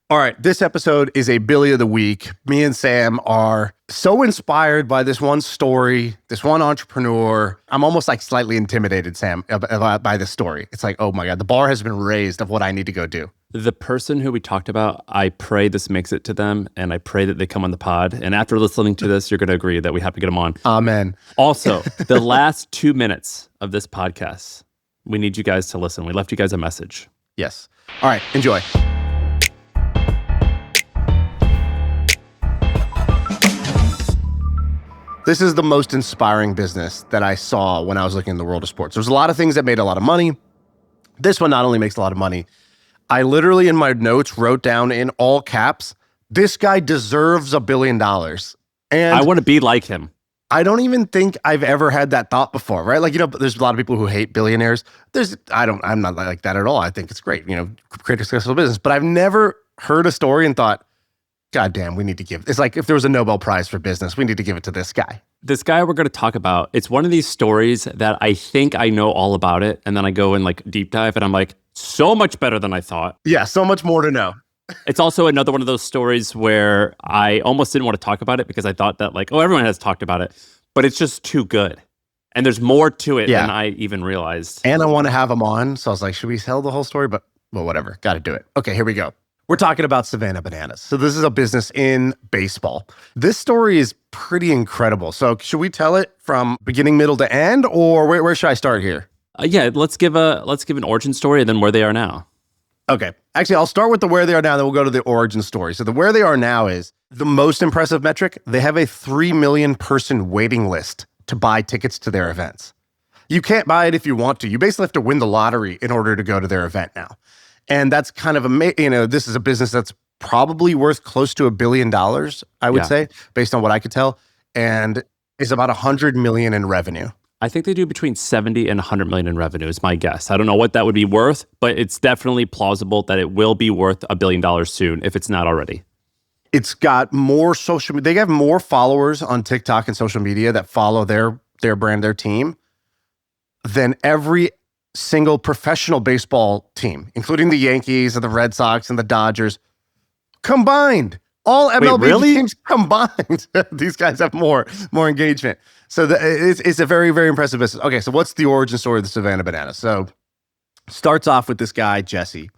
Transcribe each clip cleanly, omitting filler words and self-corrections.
All right, this episode is a Billy of the Week. Me and Sam are so inspired by this one story, this one entrepreneur. I'm almost like slightly intimidated, Sam, by this story. It's like, oh my God, the bar has been raised of what I need to go do. The person who we talked about, I pray this makes it to them, and I pray that they come on the pod. And after listening to this, you're going to agree that we have to get them on. Amen. Also, the last 2 minutes of this podcast, we need you guys to listen. We left you guys a message. Yes. All right, enjoy. This is the most inspiring business that I saw when I was looking in the world of sports. There's a lot of things that made a lot of money. This one not only makes a lot of money, I literally in my notes wrote down in all caps, this guy deserves $1 billion. And I want to be like him. I don't even think I've ever had that thought before, right? Like, there's a lot of people who hate billionaires. I'm not like that at all. I think it's great, create a successful business. But I've never heard a story and thought, God damn, we need to give. It's like if there was a Nobel Prize for business, we need to give it to this guy. This guy we're going to talk about, it's one of these stories that I think I know all about it. And then I go in like deep dive and I'm like, so much better than I thought. Yeah, so much more to know. It's also another one of those stories where I almost didn't want to talk about it because I thought that like, oh, everyone has talked about it, but it's just too good. And there's more to it than I even realized. And I want to have him on. So I was like, should we tell the whole story? But well, whatever. Got to do it. Okay, here we go. We're talking about Savannah Bananas. So this is a business in baseball. This story is pretty incredible. So should we tell it from beginning, middle to end, or where should I start here? Yeah, let's give an origin story and then where they are now. Okay. Actually, I'll start with the where they are now, then we'll go to the origin story. So the where they are now is the most impressive metric. They have a 3 million person waiting list to buy tickets to their events. You can't buy it if you want to. You basically have to win the lottery in order to go to their event now. And that's kind of this is a business that's probably worth close to $1 billion, I would say, based on what I could tell, and is about 100 million in revenue. I think they do between 70 and 100 million in revenue is my guess. I don't know what that would be worth, but it's definitely plausible that it will be worth $1 billion soon if it's not already. It's got more social media. They have more followers on TikTok and social media that follow their brand, their team, than every single professional baseball team, including the Yankees and the Red Sox and the Dodgers combined. All MLB teams combined. These guys have more engagement. So it's a very, very impressive business. Okay, so what's the origin story of the Savannah Bananas? So starts off with this guy, Jesse.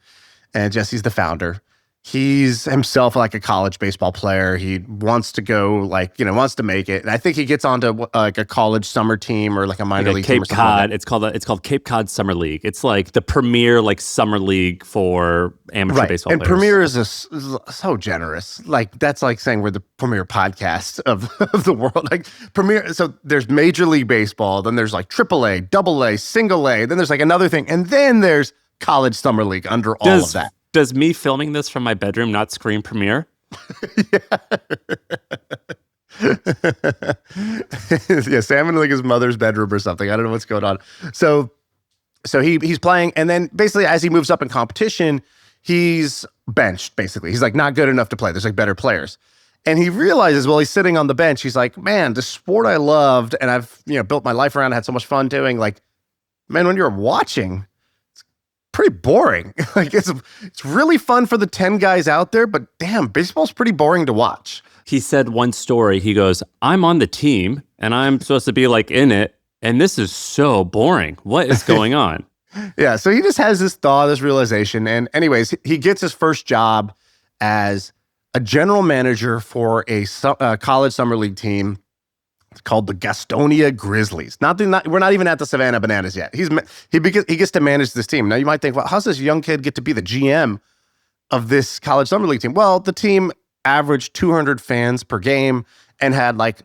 And Jesse's the founder. He's himself like a college baseball player. He wants to go wants to make it. And I think he gets onto like a college summer team or like a minor league team or something like that. It's called Cape Cod Summer League. It's like the premier like summer league for amateur baseball players. And Premier is so generous. Like that's like saying we're the premier podcast of the world. Like Premier. So there's Major League Baseball. Then there's like AAA, AA, Single A. Then there's like another thing. And then there's College Summer League under all of that. Does me filming this from my bedroom not scream premiere? Yeah, Sam in like his mother's bedroom or something. I don't know what's going on. So he's playing, and then basically as he moves up in competition, he's benched, basically. He's like not good enough to play. There's like better players. And he realizes while he's sitting on the bench, he's like, man, the sport I loved and I've built my life around, had so much fun doing, like, man, when you're watching, pretty boring. Like it's really fun for the 10 guys out there, but damn, baseball's pretty boring to watch. He said one story, he goes, I'm on the team and I'm supposed to be like in it, and this is so boring. What is going on? Yeah, so he just has this thought, this realization. And anyways, he gets his first job as a general manager for a college summer league team. It's called the Gastonia Grizzlies. We're not even at the Savannah Bananas yet. He gets to manage this team. Now you might think, well, how's this young kid get to be the GM of this college summer league team? Well, the team averaged 200 fans per game and had like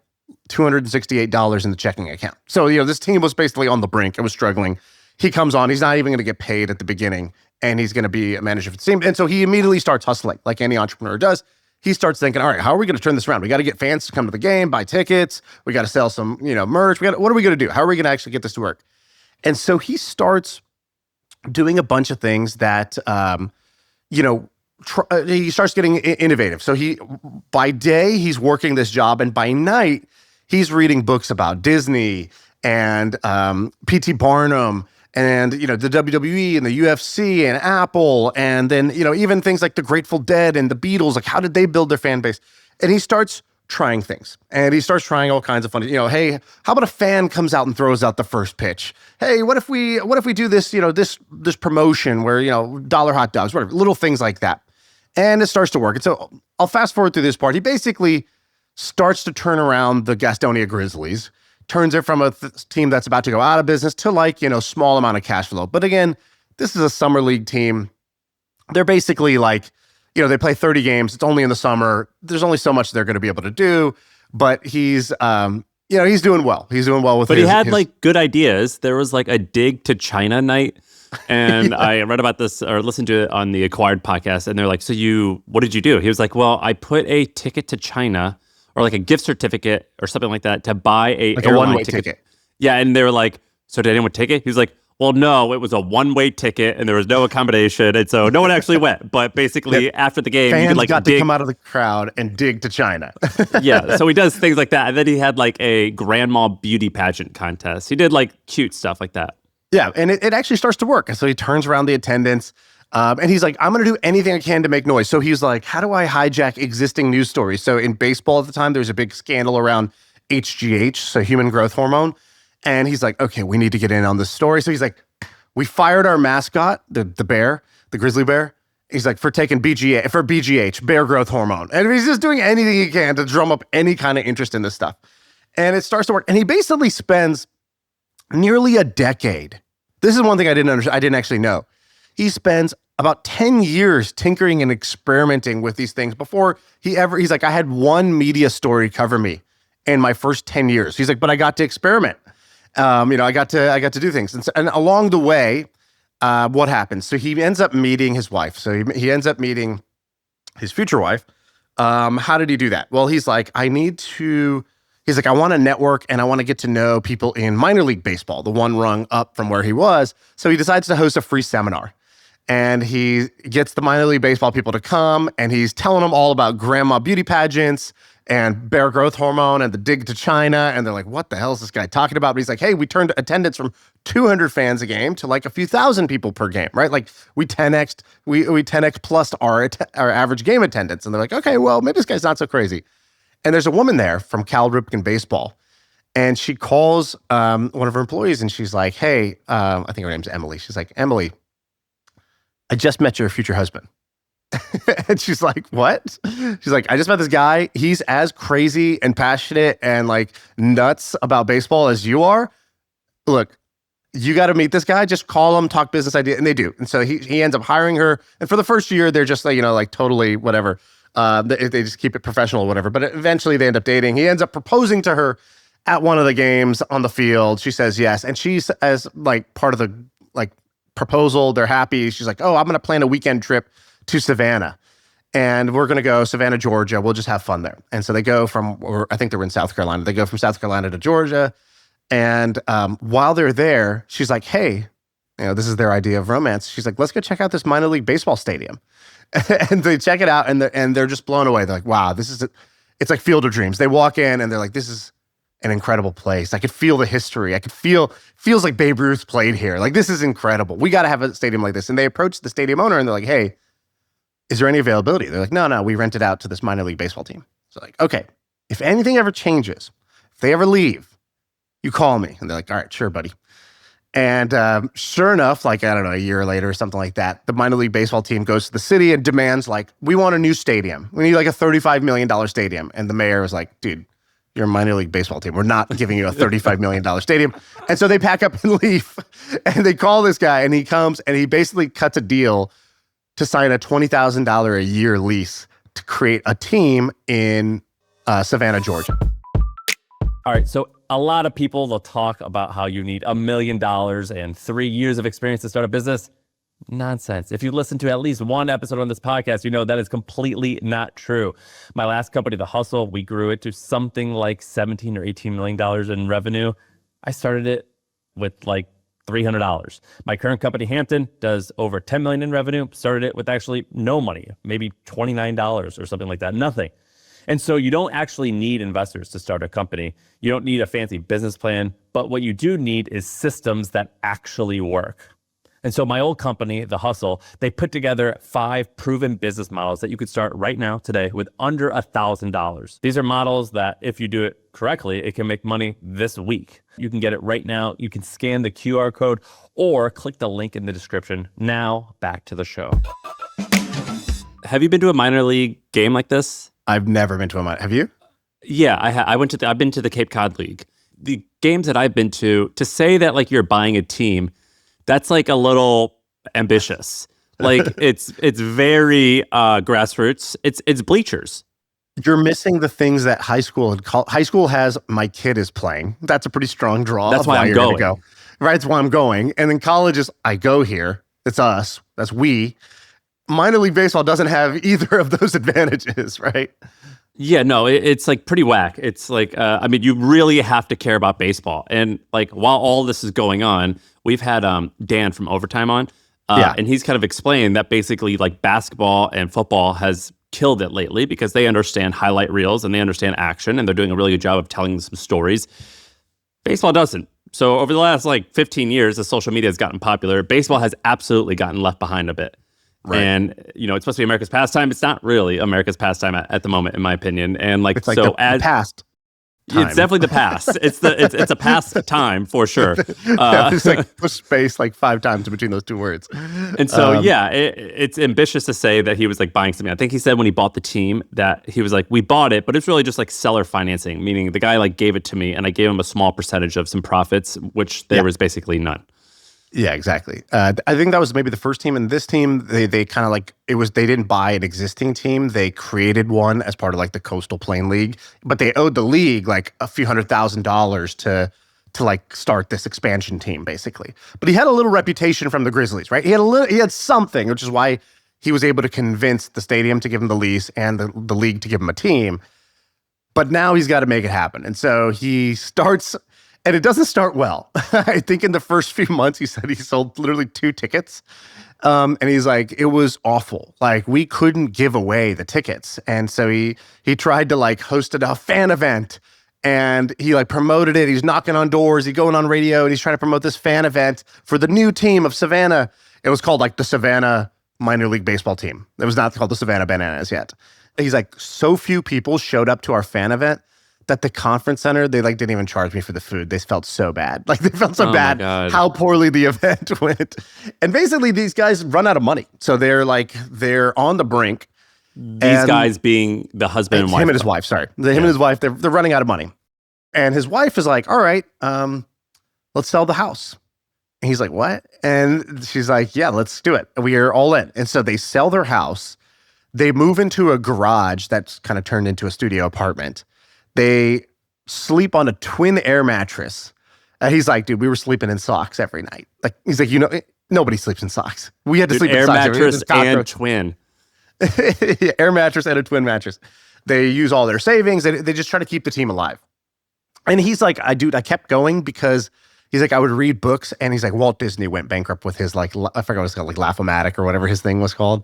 $268 in the checking account. So, this team was basically on the brink. It was struggling. He comes on. He's not even going to get paid at the beginning, and he's going to be a manager for the team. And so he immediately starts hustling like any entrepreneur does. He starts thinking, all right, how are we going to turn this around? We got to get fans to come to the game, buy tickets. We got to sell some, merch. What are we going to do? How are we going to actually get this to work? And so he starts doing a bunch of things that, he starts getting innovative. So by day, he's working this job, and by night, he's reading books about Disney and P.T. Barnum and, the WWE and the UFC and Apple, and then, even things like the Grateful Dead and the Beatles, like how did they build their fan base? And he starts trying things, and he starts trying all kinds of funny, hey, how about a fan comes out and throws out the first pitch? Hey, what if we do this, this promotion where, dollar hot dogs, whatever, little things like that. And it starts to work. And so I'll fast forward through this part. He basically starts to turn around the Gastonia Grizzlies, turns it from a team that's about to go out of business to small amount of cash flow. But again, this is a summer league team. They're basically like, they play 30 games. It's only in the summer. There's only so much they're going to be able to do. But he's, he's doing well. He's doing well with But he had good ideas. There was like a dig to China night. And yeah. I read about this or listened to it on the Acquired podcast. And they're like, what did you do? He was like, well, I put a ticket to China or like a gift certificate or something like that to buy a one-way ticket. Yeah. And they were like, so did anyone take it? He was like, well, no, it was a one-way ticket and there was no accommodation. And so no one actually went. But basically after the game, fans you could got to come out of the crowd and dig to China. Yeah. So he does things like that. And then he had like a grandma beauty pageant contest. He did like cute stuff like that. Yeah. And it actually starts to work. And so he turns around the attendance. And he's like, I'm going to do anything I can to make noise. So he's like, how do I hijack existing news stories? So in baseball at the time, there's a big scandal around HGH, so human growth hormone. And he's like, okay, we need to get in on this story. So he's like, we fired our mascot, the bear, the grizzly bear. He's like, for taking BGH, bear growth hormone. And he's just doing anything he can to drum up any kind of interest in this stuff. And it starts to work. And he basically spends nearly a decade. This is one thing I didn't actually know. He spends about 10 years tinkering and experimenting with these things before he's like, I had one media story cover me in my first 10 years. He's like, but I got to experiment. I got to do things. And along the way, what happens? So he ends up meeting his wife. So he ends up meeting his future wife. How did he do that? Well, he's like, I want to network and I want to get to know people in minor league baseball, the one rung up from where he was. So he decides to host a free seminar. And he gets the minor league baseball people to come, and he's telling them all about grandma beauty pageants and bear growth hormone and the dig to China. And they're like, what the hell is this guy talking about? But he's like, hey, we turned attendance from 200 fans a game to like a few thousand people per game, right? Like we 10x plus our average game attendance. And they're like, okay, well, maybe this guy's not so crazy. And there's a woman there from Cal Ripken Baseball. And she calls one of her employees, and she's like, hey, I think her name's Emily. She's like, Emily, I just met your future husband. And she's like, what? She's like, I just met this guy. He's as crazy and passionate and like nuts about baseball as you are. Look, you got to meet this guy. Just call him, talk business idea. And they do. And so he ends up hiring her. And for the first year, they're just like, like totally whatever. They just keep it professional or whatever. But eventually they end up dating. He ends up proposing to her at one of the games on the field. She says yes. And she's as like part of the like proposal. They're happy. She's like, oh, I'm going to plan a weekend trip to Savannah. And we're going to go Savannah, Georgia. We'll just have fun there. And so they go I think they were in South Carolina. They go from South Carolina to Georgia. And while they're there, she's like, hey, this is their idea of romance. She's like, let's go check out this minor league baseball stadium. And they check it out, and they're just blown away. They're like, wow, it's like Field of Dreams. They walk in, and they're like, this is an incredible place. I could feel the history. I could feels like Babe Ruth played here. Like, this is incredible. We got to have a stadium like this. And they approach the stadium owner, and they're like, hey, is there any availability? They're like, no, we rent it out to this minor league baseball team. So like, okay, if anything ever changes, if they ever leave, you call me. And they're like, all right, sure, buddy. And sure enough, like, I don't know, a year later or something like that, the minor league baseball team goes to the city and demands like, we want a new stadium. We need like a $35 million stadium. And the mayor was like, dude, you're a minor league baseball team. We're not giving you a $35 million stadium. And so they pack up and leave. And they call this guy, and he comes and he basically cuts a deal to sign a $20,000 a year lease to create a team in Savannah, Georgia. All right, so a lot of people, they'll talk about how you need $1 million and 3 years of experience to start a business. Nonsense. If you listen to at least one episode on this podcast, you know that is completely not true. My last company, The Hustle, we grew it to something like $17 or $18 million in revenue. I started it with like $300. My current company, Hampton, does over $10 million in revenue. Started it with actually no money, maybe $29 or something like that, nothing. And so you don't actually need investors to start a company. You don't need a fancy business plan, but what you do need is systems that actually work. And so my old company, The Hustle, they put together 5 proven business models that you could start right now today with under $1,000. These are models that if you do it correctly, it can make money this week. You can get it right now. You can scan the QR code or click the link in the description. Now back to the show. Have you been to a minor league game like this? I've never been to a minor. Have you? Yeah, I've been to the Cape Cod League. The games that I've been to say that like you're buying a team, that's like a little ambitious. Like it's very grassroots. It's bleachers. You're missing the things that high school has. My kid is playing. That's a pretty strong draw. That's why I'm going. Go. Right, that's why I'm going. And then college is I go here. It's us. That's we. Minor league baseball doesn't have either of those advantages, right? Yeah, no, it's like pretty whack. It's like, I mean, you really have to care about baseball. And like, while all this is going on, we've had Dan from Overtime on, and he's kind of explained that basically like basketball and football has killed it lately because they understand highlight reels and they understand action and they're doing a really good job of telling some stories. Baseball doesn't. So over the last like 15 years, as social media has gotten popular, baseball has absolutely gotten left behind a bit. Right. And, you know, it's supposed to be America's pastime. It's not really America's pastime at the moment, in my opinion. And like, it's like the past time. It's definitely the past. It's a past time for sure. It's like push space like 5 times in between those 2 words. And so, it's ambitious to say that he was like buying something. I think he said when he bought the team that he was like, we bought it, but it's really just like seller financing, meaning the guy like gave it to me and I gave him a small percentage of some profits, which there was basically none. Yeah, exactly. I think that was maybe the first team. And this team, they kind of like, they didn't buy an existing team. They created one as part of like the Coastal Plain League, but they owed the league like a few $100,000 to like start this expansion team basically. But he had a little reputation from the Grizzlies, right? He had something, which is why he was able to convince the stadium to give him the lease and the league to give him a team. But now he's got to make it happen. And so he starts. And it doesn't start well. I think in the first few months, he said he sold literally 2 tickets. And he's like, it was awful. Like, we couldn't give away the tickets. And so he tried to like host a fan event and he like promoted it. He's knocking on doors. He's going on radio and he's trying to promote this fan event for the new team of Savannah. It was called like the Savannah minor league baseball team. It was not called the Savannah Bananas yet. He's like, so few people showed up to our fan event that the conference center, they like didn't even charge me for the food. They felt so bad. Like they felt so bad how poorly the event went. And basically these guys run out of money. So they're on the brink. These guys being the husband and wife. Him and his wife, sorry. Him and his wife, they're running out of money. And his wife is like, all right, let's sell the house. And he's like, what? And she's like, yeah, let's do it. We are all in. And so they sell their house. They move into a garage that's kind of turned into a studio apartment. They sleep on a twin air mattress. He's like, dude, we were sleeping in socks every night. Like, he's like, nobody sleeps in socks. We had to sleep in socks. Air mattress and twin. Yeah, air mattress and a twin mattress. They use all their savings. They just try to keep the team alive. And he's like, I kept going because he's like, I would read books. And he's like, Walt Disney went bankrupt with his like, I forgot what it's called, like Laugh-O-Matic or whatever his thing was called.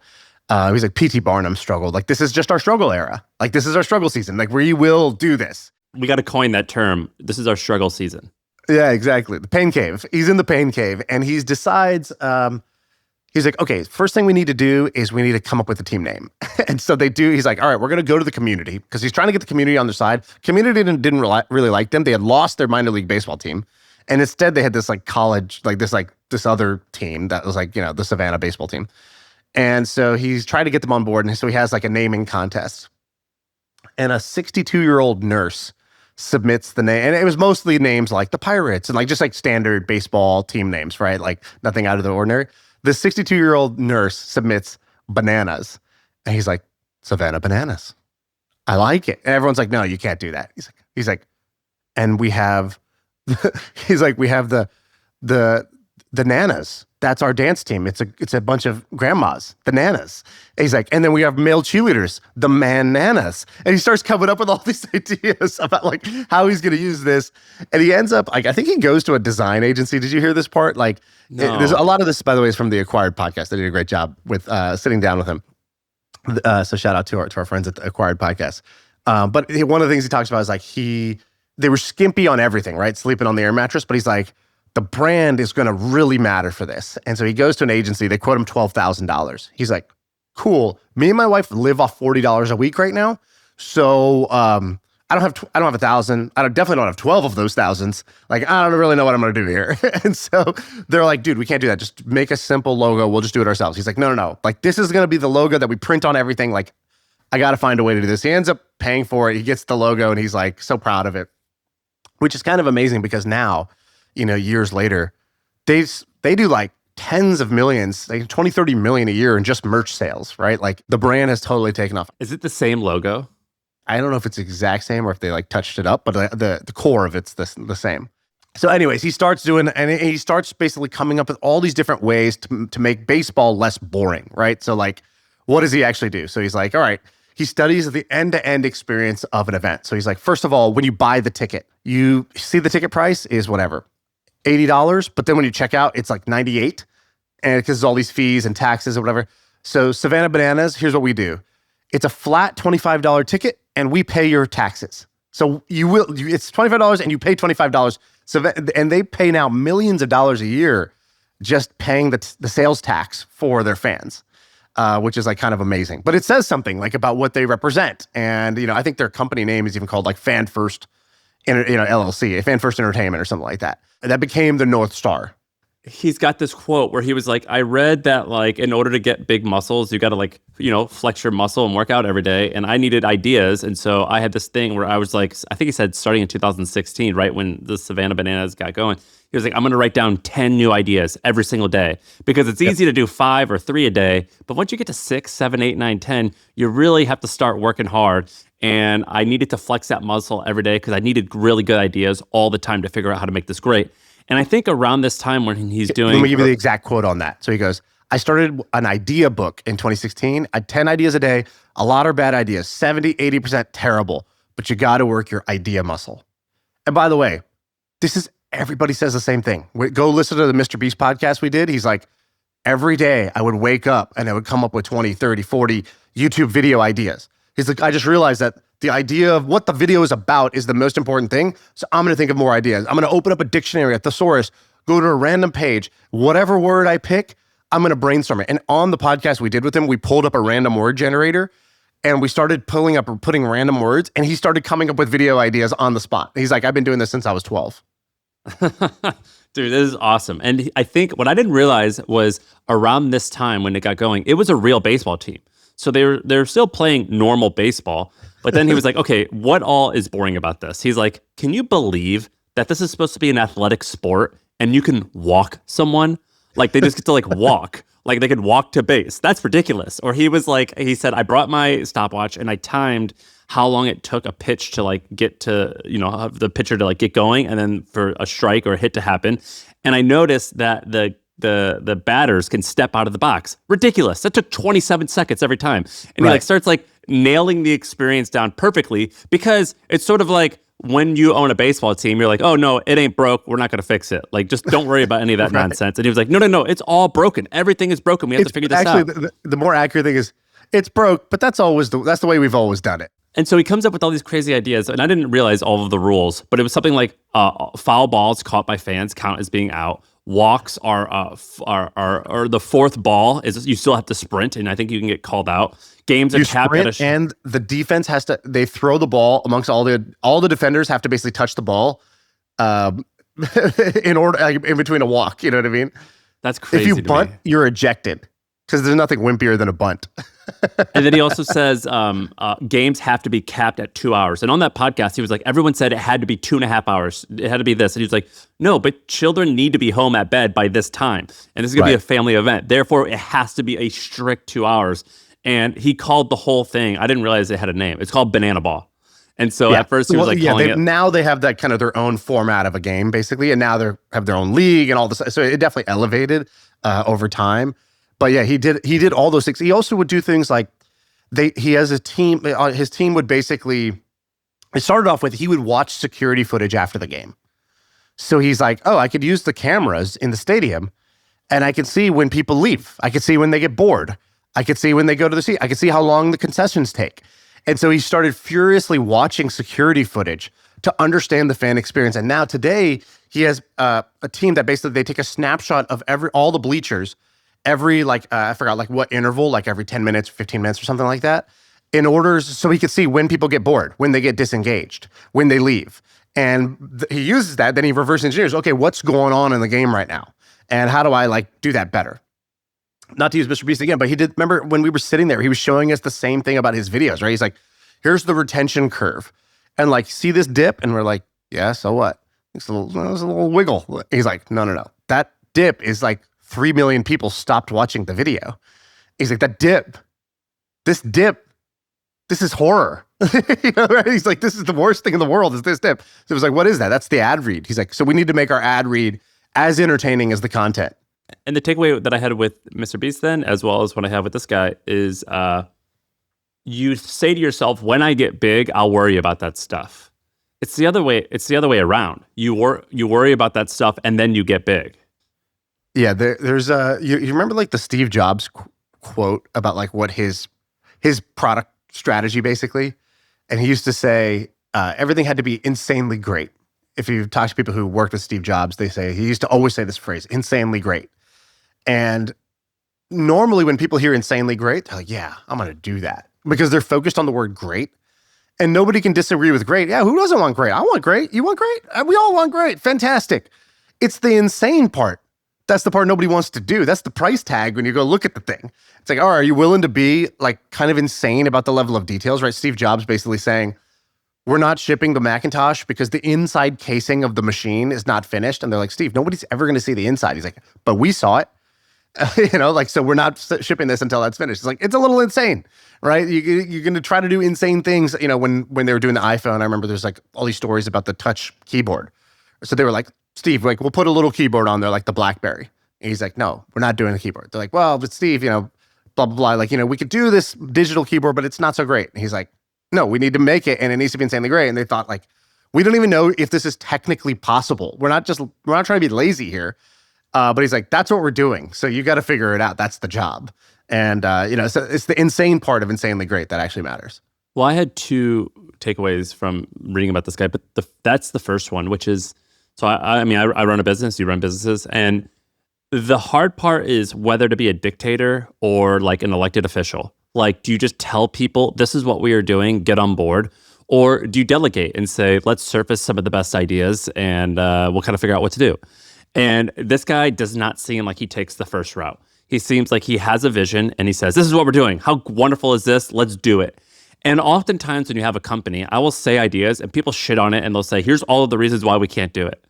He's like, P.T. Barnum struggled. Like, this is just our struggle era. Like, this is our struggle season. Like, we will do this. We got to coin that term. This is our struggle season. Yeah, exactly. The pain cave. He's in the pain cave. And he decides, he's like, okay, first thing we need to do is we need to come up with a team name. And so they do. He's like, all right, we're going to go to the community because he's trying to get the community on their side. Community didn't really like them. They had lost their minor league baseball team. And instead they had this like college, like this other team that was like, the Savannah baseball team. And so he's trying to get them on board. And so he has like a naming contest. And a 62-year-old nurse submits the name. And it was mostly names like the Pirates and like just like standard baseball team names, right? Like nothing out of the ordinary. The 62-year-old nurse submits Bananas. And he's like, Savannah Bananas. I like it. And everyone's like, no, you can't do that. He's like, and we have, he's like, we have the Nanas. That's our dance team. It's a bunch of grandmas, the Nanas. And he's like, and then we have male cheerleaders, the Man Nanas. And he starts coming up with all these ideas about like how he's going to use this. And he ends up like, I think he goes to a design agency. Did you hear this part? Like, no. There's a lot of this, by the way, is from the Acquired podcast. They did a great job with sitting down with him. So shout out to our friends at the Acquired podcast. But one of the things he talks about is like they were skimpy on everything, right? Sleeping on the air mattress, but he's like, the brand is going to really matter for this. And so he goes to an agency, they quote him $12,000. He's like, cool. Me and my wife live off $40 a week right now. So I don't have 1,000. I definitely don't have 12 of those thousands. Like, I don't really know what I'm going to do here. And so they're like, dude, we can't do that. Just make a simple logo. We'll just do it ourselves. He's like, no. Like, this is going to be the logo that we print on everything. Like, I got to find a way to do this. He ends up paying for it. He gets the logo and he's like so proud of it, which is kind of amazing because now, years later, they do like tens of millions, like 20, 30 million a year in just merch sales, right? Like the brand has totally taken off. Is it the same logo? I don't know if it's the exact same or if they like touched it up, but the core of it's the same. So anyways, he starts basically coming up with all these different ways to make baseball less boring, right? So like, what does he actually do? So he's like, all right, he studies the end-to-end experience of an event. So he's like, first of all, when you buy the ticket, you see the ticket price is whatever, $80, but then when you check out, it's like $98, and because there's all these fees and taxes or whatever. So Savannah Bananas, here's what we do. It's a flat $25 ticket, and we pay your taxes. So it's $25 and you pay $25. So, and they pay now millions of dollars a year just paying the sales tax for their fans, which is like kind of amazing. But it says something like about what they represent. And, I think their company name is even called like Fan First, LLC, Fan First Entertainment or something like that. And that became the North Star. He's got this quote where he was like, I read that like in order to get big muscles, you got to like, flex your muscle and work out every day. And I needed ideas. And so I had this thing where I was like, I think he said starting in 2016, right when the Savannah Bananas got going, he was like, I'm going to write down 10 new ideas every single day because it's easy to do 5 or 3 a day. But once you get to 6, 7, 8, 9, 10, you really have to start working hard. And I needed to flex that muscle every day because I needed really good ideas all the time to figure out how to make this great. And I think around this time when he's doing... Let me give you the exact quote on that. So he goes, I started an idea book in 2016. I had 10 ideas a day. A lot are bad ideas. 70, 80% terrible. But you got to work your idea muscle. And by the way, everybody says the same thing. Go listen to the Mr. Beast podcast we did. He's like, every day I would wake up and I would come up with 20, 30, 40 YouTube video ideas. He's like, I just realized that the idea of what the video is about is the most important thing. So I'm going to think of more ideas. I'm going to open up a dictionary, a thesaurus, go to a random page. Whatever word I pick, I'm going to brainstorm it. And on the podcast we did with him, we pulled up a random word generator and we started putting random words, and he started coming up with video ideas on the spot. He's like, I've been doing this since I was 12. Dude, this is awesome. And I think what I didn't realize was around this time when it got going, it was a real baseball team. So they're still playing normal baseball. But then he was like, okay, what all is boring about this? He's like, can you believe that this is supposed to be an athletic sport and you can walk someone? Like they just get to like walk, like they could walk to base. That's ridiculous. Or he said, I brought my stopwatch and I timed how long it took a pitch to like get to, the pitcher to like get going and then for a strike or a hit to happen. And I noticed that the batters can step out of the box. Ridiculous. That took 27 seconds every time. And he like starts like nailing the experience down perfectly because it's sort of like when you own a baseball team, you're like, oh no, it ain't broke. We're not going to fix it. Like, just don't worry about any of that nonsense. And he was like, no, it's all broken. Everything is broken. We have to figure this out. The more accurate thing is it's broke, but that's the way we've always done it. And so he comes up with all these crazy ideas, and I didn't realize all of the rules, but it was something like foul balls caught by fans count as being out. Walks are the fourth ball is you still have to sprint, and I think you can get called out. Games are capped at and the defense they throw the ball amongst all the defenders have to basically touch the ball, in order in between a walk. You know what I mean? That's crazy. If you bunt, you're ejected because there's nothing wimpier than a bunt. And then he also says games have to be capped at 2 hours. And on that podcast, he was like, everyone said it had to be 2.5 hours. It had to be this. And he was like, no, but children need to be home at bed by this time. And this is going to be a family event. Therefore, it has to be a strict 2 hours. And he called the whole thing, I didn't realize it had a name. It's called Banana Ball. And so at first he was calling it. Now they have that kind of their own format of a game, basically. And now they have their own league and all this. So it definitely elevated over time. But yeah, he did all those things. He also would do things like he has a team. His team would basically. It started off with he would watch security footage after the game. So he's like, oh, I could use the cameras in the stadium, and I can see when people leave. I can see when they get bored. I could see when they go to the seat. I could see how long the concessions take. And so he started furiously watching security footage to understand the fan experience. And now today he has a team that basically they take a snapshot of all the bleachers, every I forgot like what interval, like every 10 minutes, 15 minutes or something like that, in order so he could see when people get bored, when they get disengaged, when they leave. And he uses that, then he reverse engineers, okay, what's going on in the game right now? And how do I like do that better? Not to use Mr. Beast again, but he did, remember when we were sitting there, he was showing us the same thing about his videos, right? He's like, here's the retention curve. And like, see this dip? And we're like, yeah, so what? It's a little wiggle. He's like, no. That dip is like 3 million people stopped watching the video. He's like, this is horror. You know, right? He's like, this is the worst thing in the world is this dip. So it was like, what is that? That's the ad read. He's like, so we need to make our ad read as entertaining as the content. And the takeaway that I had with Mr. Beast then, as well as what I have with this guy, is you say to yourself, when I get big, I'll worry about that stuff. It's the other way. It's the other way around. You worry about that stuff, and then you get big. Yeah, there's you remember like the Steve Jobs quote about like what his product strategy basically, and he used to say everything had to be insanely great. If you talk to people who worked with Steve Jobs, he used to always say this phrase, insanely great. And normally when people hear insanely great, they're like, yeah, I'm going to do that. Because they're focused on the word great. And nobody can disagree with great. Yeah, who doesn't want great? I want great. You want great? We all want great. Fantastic. It's the insane part. That's the part nobody wants to do. That's the price tag when you go look at the thing. It's like, all right, are you willing to be like kind of insane about the level of details, right? Steve Jobs basically saying, we're not shipping the Macintosh because the inside casing of the machine is not finished. And they're like, Steve, nobody's ever going to see the inside. He's like, but we saw it. You know, like, so we're not shipping this until that's finished. It's like, it's a little insane, right? You're going to try to do insane things. You know, when they were doing the iPhone, I remember there's like all these stories about the touch keyboard. So they were like, Steve, like, we'll put a little keyboard on there, like the BlackBerry. And he's like, no, we're not doing the keyboard. They're like, well, but Steve, you know, blah, blah, blah. Like, you know, we could do this digital keyboard, but it's not so great. And he's like, no, we need to make it and it needs to be insanely great. And they thought like, we don't even know if this is technically possible. We're not trying to be lazy here. But he's like, that's what we're doing. So you got to figure it out. That's the job. And, you know, so it's the insane part of insanely great that actually matters. Well, I had two takeaways from reading about this guy, but that's the first one, which is, so I mean, I run a business, you run businesses, and the hard part is whether to be a dictator or like an elected official. Like, do you just tell people this is what we are doing, get on board? Or do you delegate and say, let's surface some of the best ideas and we'll kind of figure out what to do? And this guy does not seem like he takes the first route. He seems like he has a vision and he says, this is what we're doing. How wonderful is this? Let's do it. And oftentimes when you have a company, I will say ideas and people shit on it and they'll say, here's all of the reasons why we can't do it.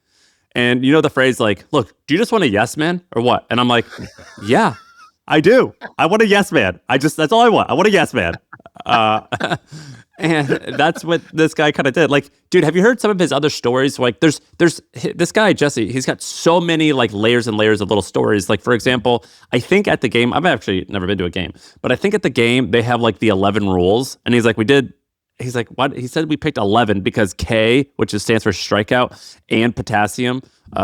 And you know the phrase like, look, do you just want a yes man or what? And I'm like, yeah, I do. I want a yes man. That's all I want. I want a yes man. And that's what this guy kind of did. Like, dude, have you heard some of his other stories? Like, there's this guy, Jesse, he's got so many like layers and layers of little stories. Like, for example, I think at the game, I've actually never been to a game, but I think at the game, they have like the 11 rules. And he's like, what? He said we picked 11 because K, which stands for strikeout, and potassium,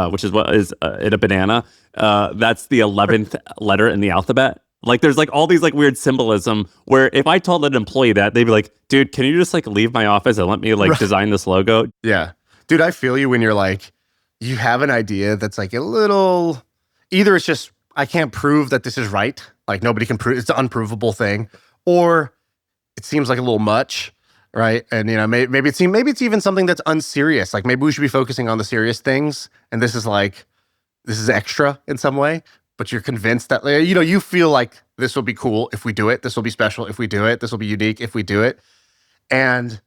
which is what is in a banana. That's the 11th letter in the alphabet. Like, there's like all these like weird symbolism where if I told an employee that, they'd be like, dude, can you just like leave my office and let me like design this logo? Yeah. Dude, I feel you when you're like, you have an idea that's like a little, either it's just, I can't prove that this is right. Like nobody can prove, it's an unprovable thing. Or it seems like a little much, right? And you know, maybe it's even something that's unserious. Like maybe we should be focusing on the serious things. And this is extra in some way. But you're convinced that, you know, you feel like this will be cool if we do it. This will be special if we do it. This will be unique if we do it. And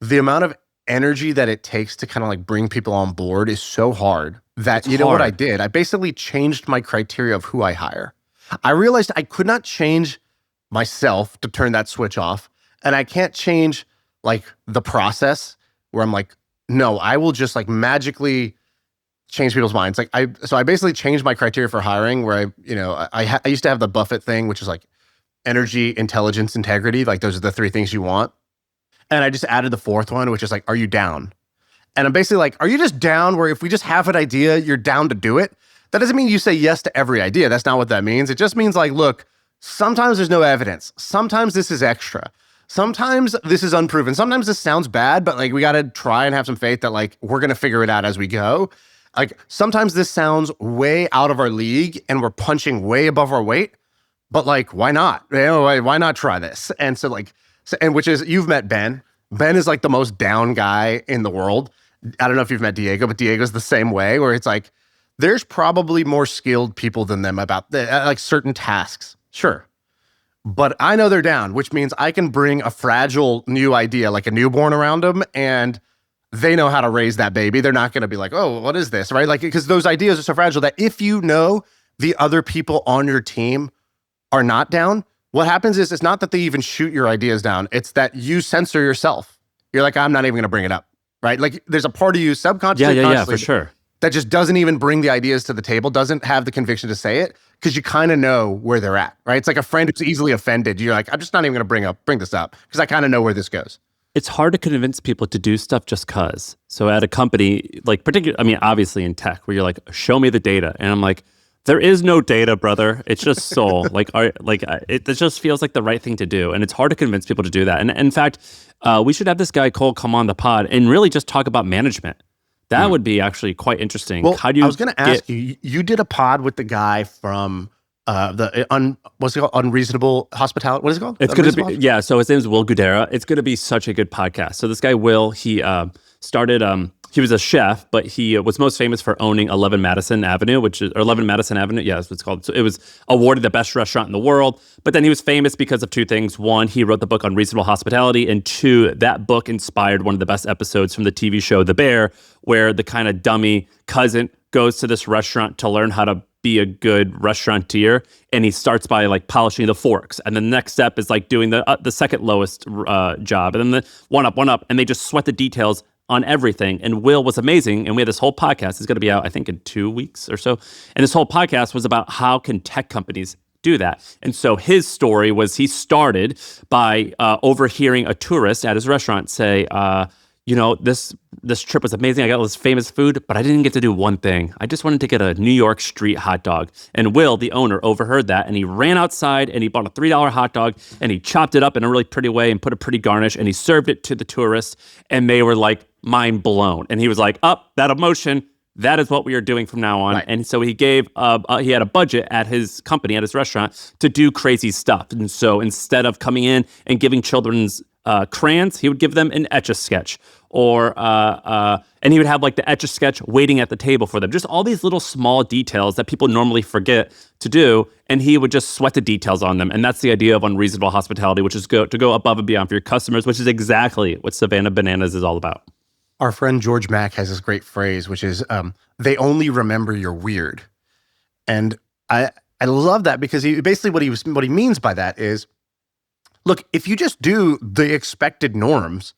the amount of energy that it takes to kind of like bring people on board is so hard that, you know what I did? I basically changed my criteria of who I hire. I realized I could not change myself to turn that switch off. And I can't change like the process where I'm like, no, I will just like magically change people's minds. Like I basically changed my criteria for hiring where I used to have the Buffett thing, which is like energy, intelligence, integrity. Like those are the three things you want. And I just added the fourth one, which is like, are you down? And I'm basically like, are you just down where if we just have an idea, you're down to do it? That doesn't mean you say yes to every idea. That's not what that means. It just means like, look, sometimes there's no evidence. Sometimes this is extra. sometimes this is unproven. Sometimes this sounds bad, but like we got to try and have some faith that like we're going to figure it out as we go. Like sometimes this sounds way out of our league and we're punching way above our weight, but like, why not? You know, why not try this? And so like, and which is, you've met Ben. Ben is like the most down guy in the world. I don't know if you've met Diego, but Diego's the same way, where it's like, there's probably more skilled people than them about like certain tasks. Sure. But I know they're down, which means I can bring a fragile new idea, like a newborn around them, and they know how to raise that baby. They're not going to be like, oh, what is this, right? Like, because those ideas are so fragile that if you know the other people on your team are not down, what happens is it's not that they even shoot your ideas down. It's that you censor yourself. You're like, I'm not even going to bring it up, right? Like, there's a part of you subconsciously, yeah, for sure, that just doesn't even bring the ideas to the table, doesn't have the conviction to say it, because you kind of know where they're at, right? It's like a friend who's easily offended. You're like, I'm just not even going to bring this up because I kind of know where this goes. It's hard to convince people to do stuff just cause. So at a company, like particularly, I mean, obviously in tech, where you're like, show me the data, and I'm like, there is no data, brother. It's just soul. It just feels like the right thing to do, and it's hard to convince people to do that. And in fact, we should have this guy Cole come on the pod and really just talk about management. That would be actually quite interesting. Well, how do you I was going to ask you. You did a pod with the guy from what's it called? Unreasonable Hospitality. What is it called? It's going to be, yeah. So his name is Will Gudera. It's going to be such a good podcast. So this guy Will, he started. He was a chef, but he was most famous for owning 11 Madison Avenue, or 11 Madison Avenue. Yeah, that's what it's called. So it was awarded the best restaurant in the world. But then he was famous because of two things. One, he wrote the book Unreasonable Hospitality. And two, that book inspired one of the best episodes from the TV show The Bear, where the kind of dummy cousin goes to this restaurant to learn how to be a good restaurateur, and he starts by like polishing the forks, and the next step is like doing the second lowest job, and then the one up, and they just sweat the details on everything. And Will was amazing, and we had this whole podcast. It's going to be out, I think, in 2 weeks or so. And this whole podcast was about how can tech companies do that. And so his story was he started by overhearing a tourist at his restaurant say, this trip was amazing. I got all this famous food, but I didn't get to do one thing. I just wanted to get a New York street hot dog. And Will, the owner, overheard that, and he ran outside and he bought a $3 hot dog and he chopped it up in a really pretty way and put a pretty garnish, and he served it to the tourists, and they were like mind blown. And he was like, that emotion, that is what we are doing from now on. Right. And so he gave, he had a budget at his company, at his restaurant, to do crazy stuff. And so instead of coming in and giving children's crayons, he would give them an Etch-a-Sketch, and he would have like the Etch-a-Sketch waiting at the table for them. Just all these little small details that people normally forget to do, and he would just sweat the details on them. And that's the idea of unreasonable hospitality, which is to go above and beyond for your customers, which is exactly what Savannah Bananas is all about. Our friend George Mack has this great phrase, which is, they only remember you're weird. And I love that, because he basically what he means by that is, look, if you just do the expected norms,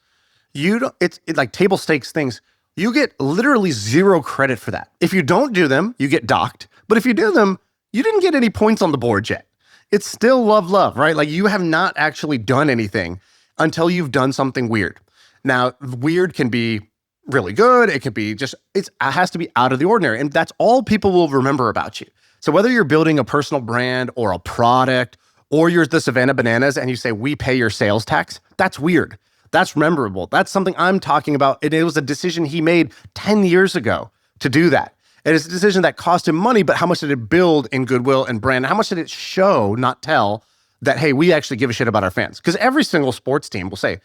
it's like table stakes things. You get literally zero credit for that. If you don't do them, you get docked. But if you do them, you didn't get any points on the board yet. It's still love, right? Like, you have not actually done anything until you've done something weird. Now, weird can be really good. It can be it has to be out of the ordinary. And that's all people will remember about you. So whether you're building a personal brand or a product, or you're the Savannah Bananas and you say, we pay your sales tax, that's weird. That's memorable. That's something I'm talking about. It was a decision he made 10 years ago to do that. It is a decision that cost him money, but how much did it build in goodwill and brand? How much did it show, not tell, that, hey, we actually give a shit about our fans? Because every single sports team will say,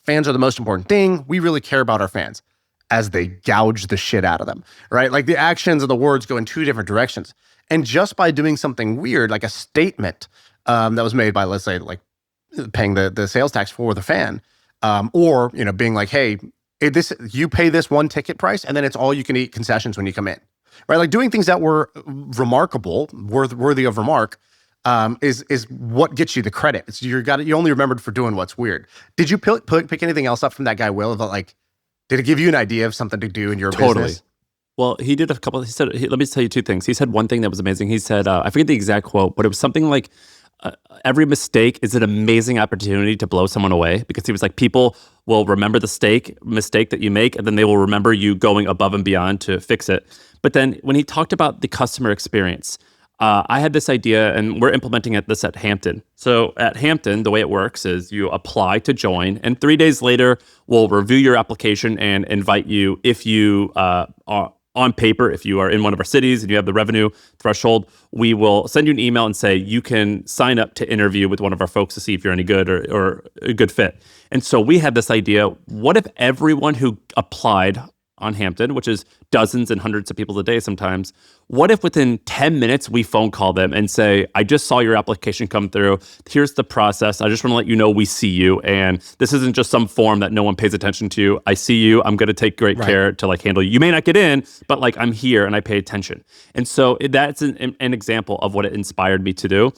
fans are the most important thing. We really care about our fans, as they gouge the shit out of them, right? Like, the actions and the words go in two different directions. And just by doing something weird, like a statement that was made by, let's say, like paying the sales tax for the fan, or being like, hey, you pay this one ticket price, and then it's all you can eat concessions when you come in, right? Like, doing things that were remarkable, worthy of remark, is what gets you the credit. It's you only remembered for doing what's weird. Did you pick anything else up from that guy Will? About like, did it give you an idea of something to do in your business? Well, he did a couple. He said, let me tell you two things. He said one thing that was amazing. He said, I forget the exact quote, but it was something like, every mistake is an amazing opportunity to blow someone away, because he was like, people will remember the mistake that you make, and then they will remember you going above and beyond to fix it. But then when he talked about the customer experience, I had this idea, and we're implementing this at Hampton. So at Hampton, the way it works is you apply to join, and 3 days later, we'll review your application and invite you if you are on paper, if you are in one of our cities and you have the revenue threshold, we will send you an email and say you can sign up to interview with one of our folks to see if you're any good or a good fit. And so we had this idea, what if everyone who applied on Hampton, which is dozens and hundreds of people a day sometimes, what if within 10 minutes we phone call them and say, I just saw your application come through. Here's the process. I just want to let you know we see you. And this isn't just some form that no one pays attention to. I see you. I'm going to take great care to like handle you. You may not get in, but like I'm here and I pay attention. And so that's an example of what it inspired me to do.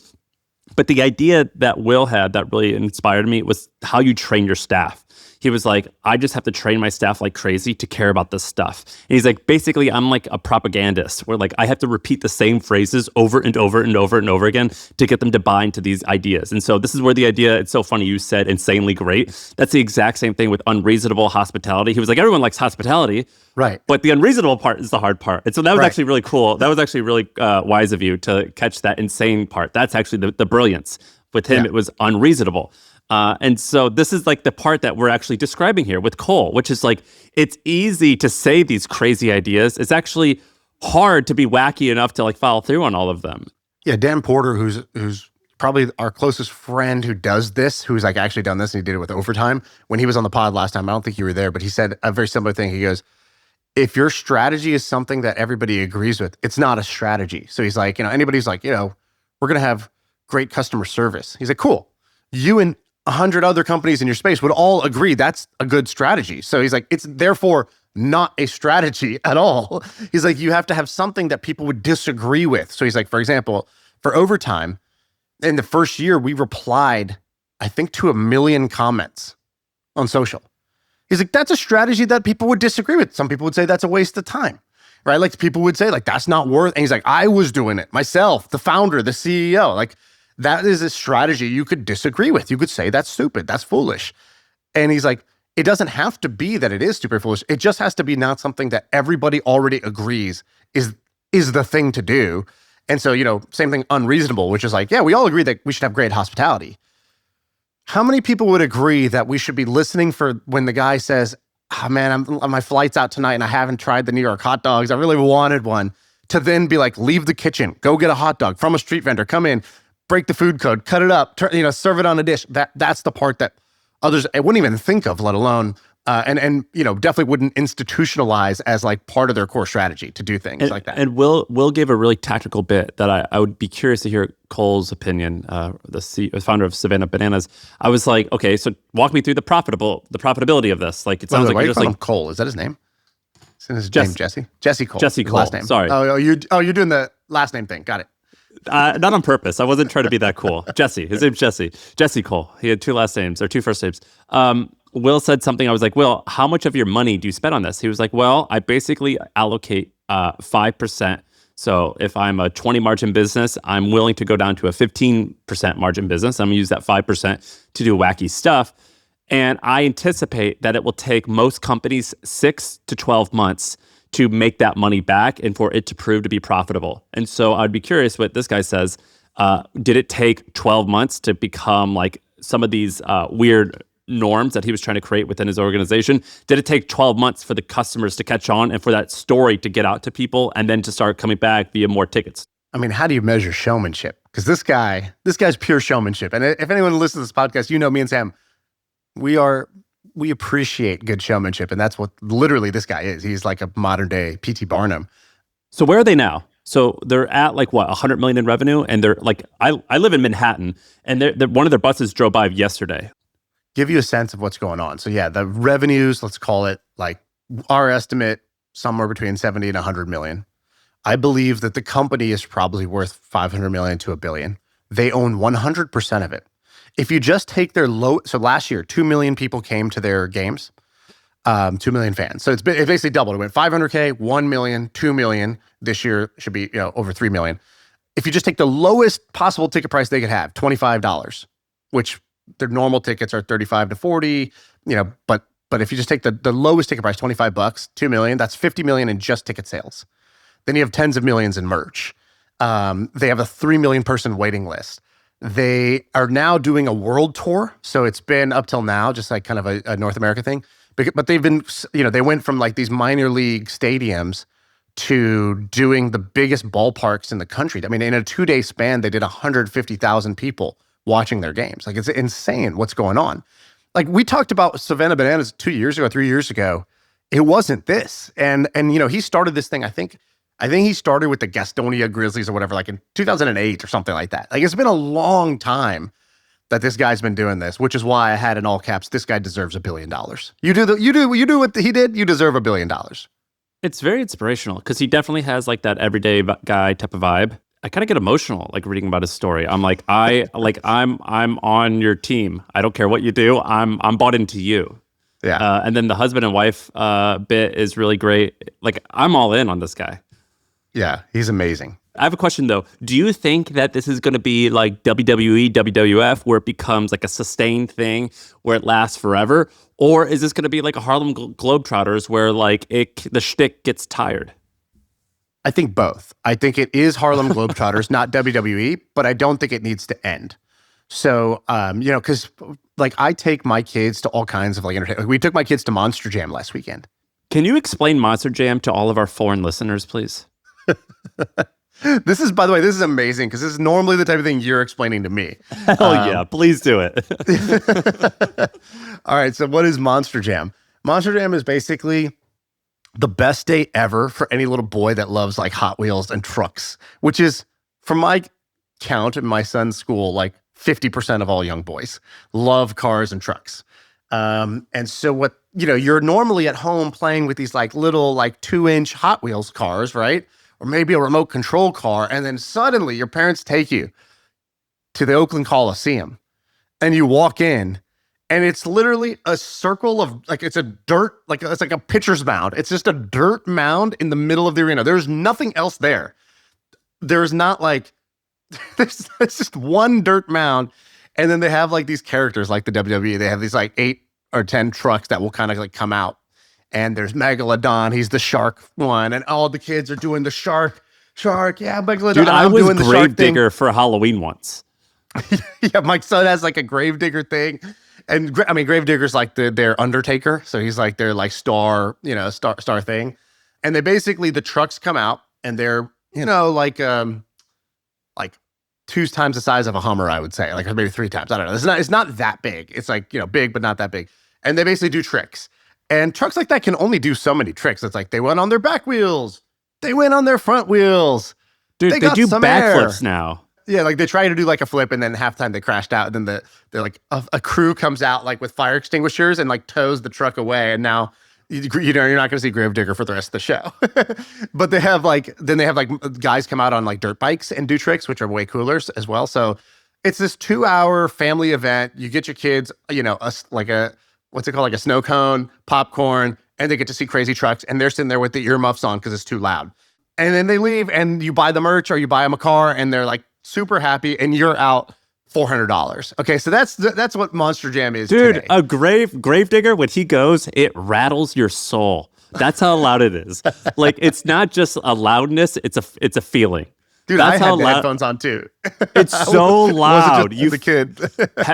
But the idea that Will had that really inspired me was how you train your staff. He was like, I just have to train my staff like crazy to care about this stuff. And he's like, basically, I'm like a propagandist where like I have to repeat the same phrases over and over and over and over again to get them to buy into these ideas. And so this is where the idea, it's so funny you said insanely great. That's the exact same thing with unreasonable hospitality. He was like, everyone likes hospitality. Right. But the unreasonable part is the hard part. And so that was actually really cool. That was actually really wise of you to catch that insane part. That's actually the brilliance. With him, it was unreasonable. And so this is like the part that we're actually describing here with Cole, which is like, it's easy to say these crazy ideas. It's actually hard to be wacky enough to like follow through on all of them. Yeah, Dan Porter, who's probably our closest friend who does this, who's like actually done this, and he did it with Overtime. When he was on the pod last time, I don't think you were there, but he said a very similar thing. He goes, if your strategy is something that everybody agrees with, it's not a strategy. So he's like, anybody's like, we're going to have great customer service. He's like, cool. You and 100 other companies in your space would all agree that's a good strategy. So he's like, it's therefore not a strategy at all. He's like, you have to have something that people would disagree with. So he's like, for example, for Overtime, in the first year, we replied, I think, to 1 million comments on social. He's like, that's a strategy that people would disagree with. Some people would say that's a waste of time, right? Like people would say like, that's not worth, and he's like, I was doing it myself, the founder, the CEO, like that is a strategy you could disagree with. You could say that's stupid, that's foolish. And he's like, it doesn't have to be that it is stupid or foolish. It just has to be not something that everybody already agrees is the thing to do. And so, same thing, unreasonable, which is like, yeah, we all agree that we should have great hospitality. How many people would agree that we should be listening for when the guy says, oh man, my flight's out tonight and I haven't tried the New York hot dogs. I really wanted one. To then be like, leave the kitchen, go get a hot dog from a street vendor, come in, break the food code, cut it up, serve it on a dish. That's the part that others I wouldn't even think of, let alone, and definitely wouldn't institutionalize as like part of their core strategy to do things like that. And Will gave a really tactical bit that I would be curious to hear Cole's opinion, the founder of Savannah Bananas. I was like, okay, so walk me through the profitability of this. Like it sounds like you're just like Cole. Is that his name? Is his name Jesse? Jesse Cole. Jesse Cole. Last name. Sorry. You're doing the last name thing. Got it. Not on purpose. I wasn't trying to be that cool. Jesse. His name's Jesse. Jesse Cole. He had 2 last names or 2 first names. Will said something. I was like, Will, how much of your money do you spend on this? He was like, well, I basically allocate 5%. So if I'm a 20 margin business, I'm willing to go down to a 15% margin business. I'm gonna use that 5% to do wacky stuff. And I anticipate that it will take most companies 6 to 12 months to make that money back and for it to prove to be profitable. And so I'd be curious what this guy says. Did it take 12 months to become like some of these weird norms that he was trying to create within his organization? Did it take 12 months for the customers to catch on and for that story to get out to people and then to start coming back via more tickets? I mean, how do you measure showmanship? Because this guy's pure showmanship. And if anyone listens to this podcast, me and Sam, we appreciate good showmanship. And that's what literally this guy is. He's like a modern day P.T. Barnum. So where are they now? So they're at like what, 100 million in revenue? And they're like, I live in Manhattan and one of their buses drove by yesterday. Give you a sense of what's going on. So yeah, the revenues, let's call it like our estimate, somewhere between 70 and 100 million. I believe that the company is probably worth 500 million to $1 billion. They own 100% of it. If you just take their so last year, 2 million people came to their games, 2 million fans. So it basically doubled. It went 500K, 1 million, 2 million. This year should be over 3 million. If you just take the lowest possible ticket price they could have, $25, which their normal tickets are 35 to 40, but if you just take the lowest ticket price, $25, 2 million, that's 50 million in just ticket sales. Then you have tens of millions in merch. They have a 3 million person waiting list. They are now doing a world tour. So it's been up till now just like kind of a North America thing. But they've been, they went from like these minor league stadiums to doing the biggest ballparks in the country. I mean, in a 2-day span, they did 150,000 people watching their games. Like, it's insane what's going on. Like, we talked about Savannah Bananas 2 years ago, 3 years ago. It wasn't this. And he started this thing, I think he started with the Gastonia Grizzlies or whatever, like in 2008 or something like that. Like, it's been a long time that this guy's been doing this, which is why I had in all caps, this guy deserves $1 billion. You do what he did, you deserve $1 billion. It's very inspirational because he definitely has like that everyday guy type of vibe. I kind of get emotional like reading about his story. I'm like, I'm on your team. I don't care what you do. I'm bought into you. Yeah. And then the husband and wife bit is really great. Like, I'm all in on this guy. Yeah, he's amazing. I have a question though. Do you think that this is going to be like WWE, WWF, where it becomes like a sustained thing where it lasts forever? Or is this going to be like a Harlem Globetrotters where like the shtick gets tired? I think both. I think it is Harlem Globetrotters, not WWE, but I don't think it needs to end. So, because like I take my kids to all kinds of like entertainment. We took my kids to Monster Jam last weekend. Can you explain Monster Jam to all of our foreign listeners, please? This is, by the way, this is amazing because this is normally the type of thing you're explaining to me. Hell yeah, please do it. All right, so what is Monster Jam? Monster Jam is basically the best day ever for any little boy that loves like Hot Wheels and trucks, which is, from my count in my son's school, like 50% of all young boys love cars and trucks. And so what, you're normally at home playing with these like little like 2-inch Hot Wheels cars, right? Or maybe a remote control car. And then suddenly your parents take you to the Oakland Coliseum and you walk in and it's literally a circle of like, it's a dirt, like it's like a pitcher's mound. It's just a dirt mound in the middle of the arena. There's nothing else there. There's not like, it's just one dirt mound. And then they have like these characters like the WWE. They have these like 8 or 10 trucks that will kind of like come out. And there's Megalodon. He's the shark one. And all the kids are doing the shark. Yeah, Megalodon. Dude, I was doing the Gravedigger for Halloween once. Yeah, my son has like a Gravedigger thing. And I mean, Gravedigger's like their Undertaker. So he's like their like star thing. And they basically, the trucks come out and they're, like 2 times the size of a Hummer, I would say. Like maybe 3 times. I don't know. It's not that big. It's like, big, but not that big. And they basically do tricks. And trucks like that can only do so many tricks. It's like they went on their back wheels. They went on their front wheels. Dude, they do backflips now. Yeah, like they try to do like a flip and then halftime they crashed out. And then they're like a crew comes out like with fire extinguishers and like tows the truck away. And now, you're not going to see Gravedigger for the rest of the show. But they have like guys come out on like dirt bikes and do tricks, which are way cooler as well. So it's this 2-hour family event. You get your kids, what's it called? Like a snow cone, popcorn, and they get to see crazy trucks. And they're sitting there with the earmuffs on because it's too loud. And then they leave and you buy the merch or you buy them a car and they're like super happy and you're out $400. Okay, so that's what Monster Jam is. Dude, today. a Gravedigger, when he goes, it rattles your soul. That's how loud it is. Like, it's not just a loudness, it's a feeling. Dude, that's I had the headphones on too. It's so loud. You the kid.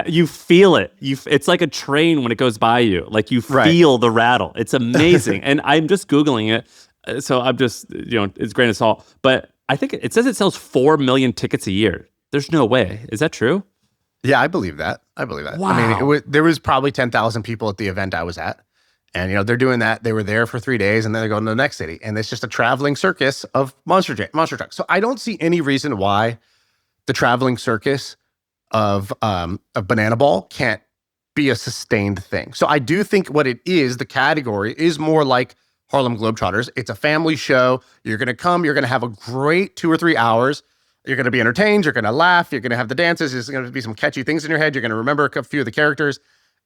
You feel it. It's like a train when it goes by you. Like you feel the rattle. It's amazing. And I'm just Googling it. So I'm just, it's grain of salt. But I think it says it sells 4 million tickets a year. There's no way. Is that true? Yeah, I believe that. Wow. I mean, there was probably 10,000 people at the event I was at. And, they're doing that. They were there for 3 days and then they're going to the next city. And it's just a traveling circus of monster trucks. So I don't see any reason why the traveling circus of Banana Ball can't be a sustained thing. So I do think what it is, the category is more like Harlem Globetrotters. It's a family show. You're going to come. You're going to have a great 2 or 3 hours. You're going to be entertained. You're going to laugh. You're going to have the dances. There's going to be some catchy things in your head. You're going to remember a few of the characters.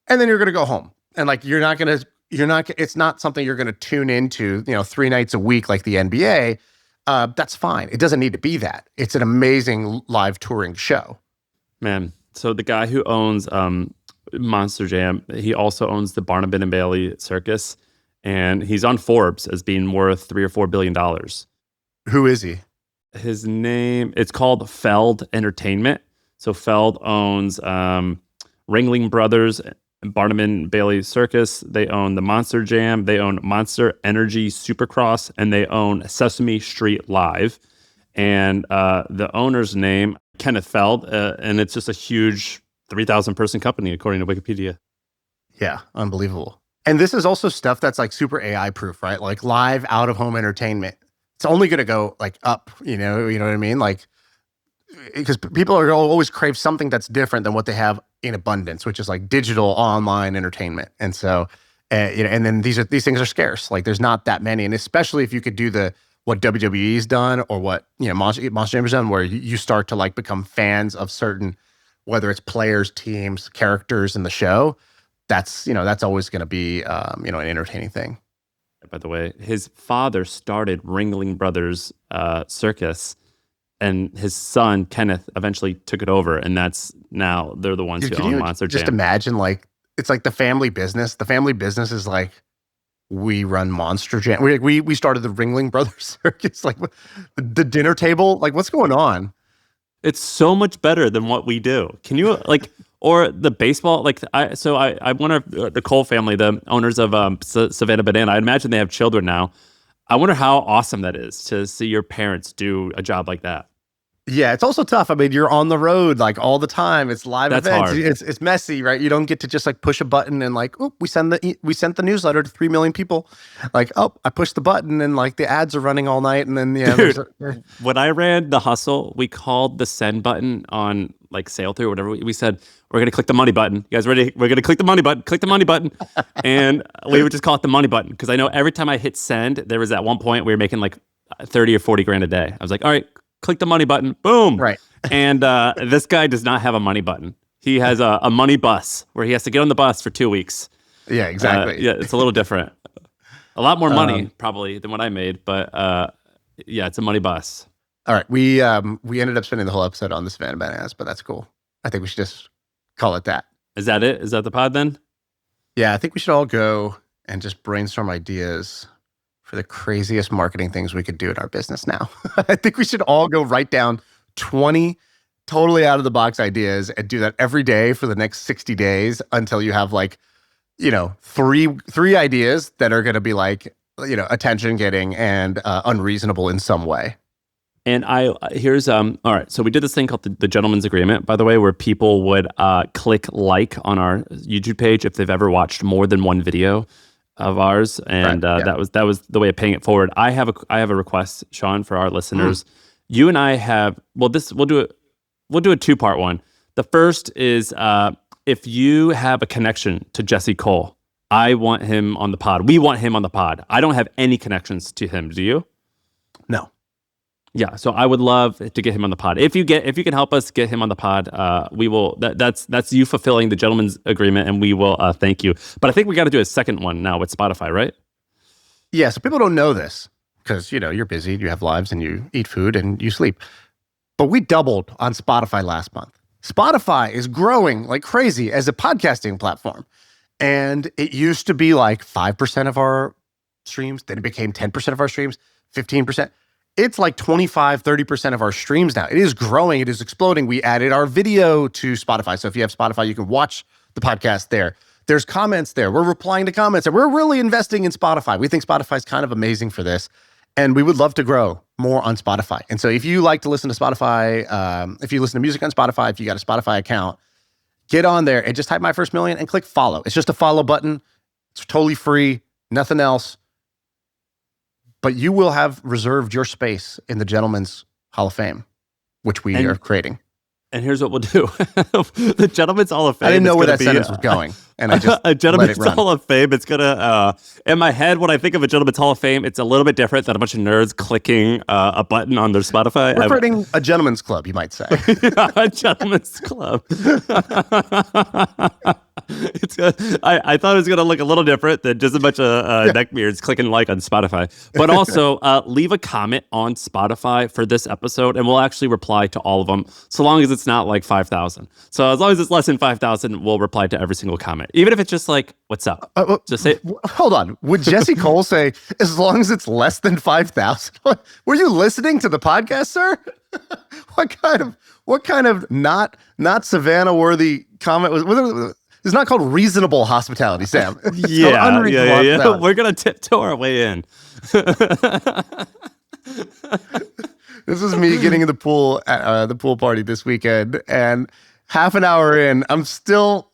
And then you're going to go home. And like, it's not something you're going to tune into, 3 nights a week like the NBA. That's fine. It doesn't need to be that. It's an amazing live touring show. Man, so the guy who owns Monster Jam, he also owns the Barnum and Bailey Circus, and he's on Forbes as being worth $3 or $4 billion. Who is he? his name, it's called Feld Entertainment. So Feld owns Ringling Brothers, Barnum Bailey Circus. They own the Monster Jam. They own Monster Energy Supercross, and they own Sesame Street Live. And the owner's name, Kenneth Feld, and it's just a huge 3,000 person company, according to Wikipedia. Yeah, unbelievable. And this is also stuff that's like super AI proof, right? Like live out of home entertainment. It's only going to go like up, you know what I mean? Like, because people are always crave something that's different than what they have in abundance, which is like digital online entertainment. And so, and then these things are scarce. Like there's not that many. And especially if you could do what WWE's done or what, Monster Jam's done, where you start to like become fans of certain, whether it's players, teams, characters in the show, that's always going to be, an entertaining thing. By the way, his father started Ringling Brothers Circus, and his son, Kenneth, eventually took it over, and now they're the ones who own Monster Jam. Just imagine, like, it's like the family business. The family business is like, we run Monster Jam. We started the Ringling Brothers Circus, like the dinner table. Like, what's going on? It's so much better than what we do. Can you like, or the baseball? Like, I wonder if the Cole family, the owners of Savannah Banana, I imagine they have children now. I wonder how awesome that is to see your parents do a job like that. Yeah, it's also tough. I mean, you're on the road like all the time. It's live That's events. hard. It's messy, right? You don't get to just like push a button and like, oh, we sent the newsletter to 3 million people. Like, oh, I pushed the button and like the ads are running all night. And then Dude, when I ran The Hustle, we called the send button on like Sail Through or whatever. We said, we're going to click the money button. You guys ready? We're going to click the money button. Click the money button. And we would just call it the money button. Because I know every time I hit send, there was at one point we were making like 30 or 40 grand a day. I was like, all right, click the money button. Boom. Right. And this guy does not have a money button. He has a money bus where he has to get on the bus for 2 weeks. Yeah, exactly. Yeah, it's a little different. A lot more money probably than what I made, but yeah, it's a money bus. All right, we ended up spending the whole episode on the Savannah Bananas, but that's cool. I think we should just call it that. Is that it? Is that the pod then? Yeah, I think we should all go and just brainstorm ideas for the craziest marketing things we could do in our business now. I think we should all go write down 20 totally out of the box ideas and do that every day for the next 60 days until you have like, three ideas that are going to be like, attention getting and unreasonable in some way. And here's all right. So we did this thing called the Gentleman's Agreement, by the way, where people would click like on our YouTube page if they've ever watched more than one video of ours, and right, yeah. that was the way of paying it forward. I have a request, Shaan, for our listeners. You and I have we'll do a 2-part one. The first is if you have a connection to Jesse Cole, I want him on the pod. We want him on the pod. I don't have any connections to him. Do you? No. Yeah, so I would love to get him on the pod. If you can help us get him on the pod, we will. That's you fulfilling the Gentleman's Agreement, and we will thank you. But I think we got to do a second one now with Spotify, right? Yeah, so people don't know this because you're busy, you have lives, and you eat food and you sleep. But we doubled on Spotify last month. Spotify is growing like crazy as a podcasting platform, and it used to be like 5% of our streams. Then it became 10% of our streams, 15%. It's like 25, 30% of our streams now. It is growing. It is exploding. We added our video to Spotify. So if you have Spotify, you can watch the podcast there. There's comments there. We're replying to comments. And we're really investing in Spotify. We think Spotify is kind of amazing for this. And we would love to grow more on Spotify. And so if you like to listen to Spotify, if you listen to music on Spotify, if you got a Spotify account, get on there and just type My First Million and click follow. It's just a follow button. It's totally free. Nothing else. But you will have reserved your space in the Gentleman's Hall of Fame, which we are creating. And here's what we'll do. The Gentleman's Hall of Fame. I didn't know where that sentence was going. And I just a Gentleman's let it run. Hall of Fame. It's going to, in my head, when I think of a Gentleman's Hall of Fame, it's a little bit different than a bunch of nerds clicking a button on their Spotify. We're creating a gentleman's club, you might say. A Gentleman's Club. I thought it was going to look a little different than just a bunch of neckbeards clicking like on Spotify. But also, leave a comment on Spotify for this episode, and we'll actually reply to all of them, so long as it's not like 5,000. So as long as it's less than 5,000, we'll reply to every single comment, even if it's just like, "What's up?" Just say. Hold on. Would Jesse Cole say, as long as it's less than 5,000? Were you listening to the podcast, sir? What kind of not Savannah worthy comment was? It's not called reasonable hospitality, Sam. It's yeah. We're gonna tiptoe our way in. This was me getting in the pool at the pool party this weekend, and half an hour in, I'm still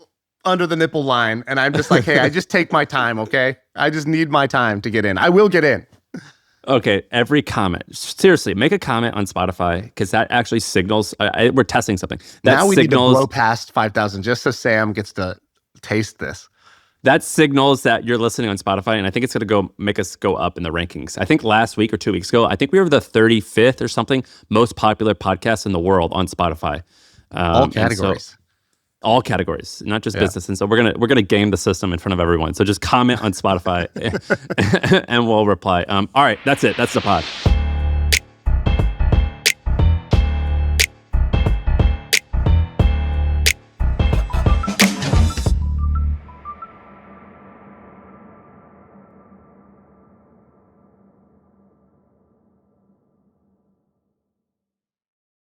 under the nipple line, and I'm just like, hey, I just take my time, okay? I just need my time to get in. I will get in. Okay, every comment. Seriously, make a comment on Spotify, because that actually signals we're testing something. Now we need to blow past 5,000 just so Sam gets to taste this. That signals that you're listening on Spotify, and I think it's going to make us go up in the rankings. I think last week or 2 weeks ago, I think we were the 35th or something most popular podcast in the world on Spotify. All categories. All categories, not just business. And so we're gonna game the system in front of everyone. So just comment on Spotify and we'll reply. All right, that's it. That's the pod.